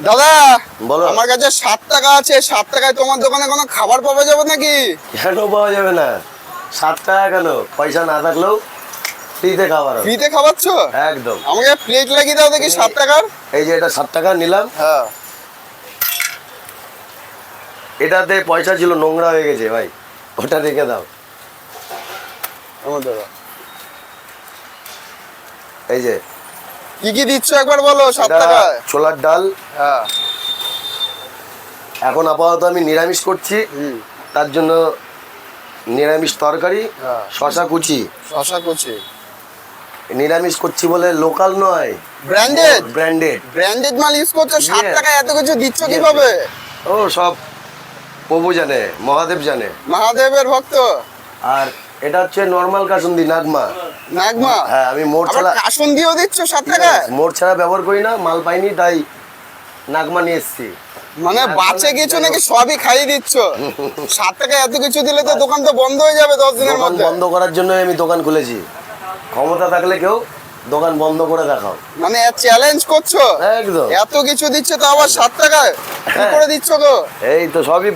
দাদা বলো। আমার কাছে 7 টাকা আছে, 7 টাকায় তোমার দোকানে কোনো খাবার পাওয়া যাবে নাকি? কেন পাওয়া যাবে না? 7 টাকা কেন? পয়সা না থাকলেও ফ্রিতে খাবার হবে। ফ্রিতে খাওয়াচ্ছ? একদম। আমাকে প্লেট লাগিয়ে দাও দেখি 7 টাকার। এই যে এটা 7 টাকা নিলাম, হ্যাঁ এটাতে পয়সা ছিল, নোংরা হয়ে গেছে ভাই, ওটা রেখে দাও। আমার দাদা এই যে কি কি দিচ্ছ একবার বলো 7 এটা টাকায়। ছোলার ডাল। হ্যাঁ এখন আপাতত আমি নিরামিষ করছি, হুম তার জন্য নিরামিষ তরকারি, হ্যাঁ। শশা কুচি। শশা কুচি নিরামিষ করছি বলে লোকাল নয়, ব্র্যান্ডেড ব্র্যান্ডেড। ব্র্যান্ডেড মাল ইউজ করছো, 7 Yes. টাকায় এত কিছু দিচ্ছ Yes. কিভাবে? ও সব প্রভু জানে, মহাদেব জানে। মহাদেবের ভক্ত। আর এটা হচ্ছে নর্মাল কাসুন্দি, নাগমা। নাগমা। হ্যাঁ, আমি মোট আবার ছাড়া কাসুন দিয়েও দিচ্ছ 7 টাকায়? মোট ছাড়া ব্যবহার করি না, মাল পাইনি তাই নাগমা নিয়ে এসছি। মানে বাঁচে কিছু নাকি সবই খাইয়ে দিচ্ছ? 7 টাকায় এত কিছু দিলে তো দোকান তো বন্ধ হয়ে যাবে 10 দিনের দোকান মধ্যে। বন্ধ করার জন্য আমি দোকান খুলেছি। ক্ষমতা থাকলে কেউ দোকান বন্ধ করে দেখাও। মানে চ্যালেঞ্জ করছো? একদম। এত কিছু দিচ্ছে তো আবার 7 টাকায় কি হ্যাঁ। করে দিচ্ছ গো? এই তো সবই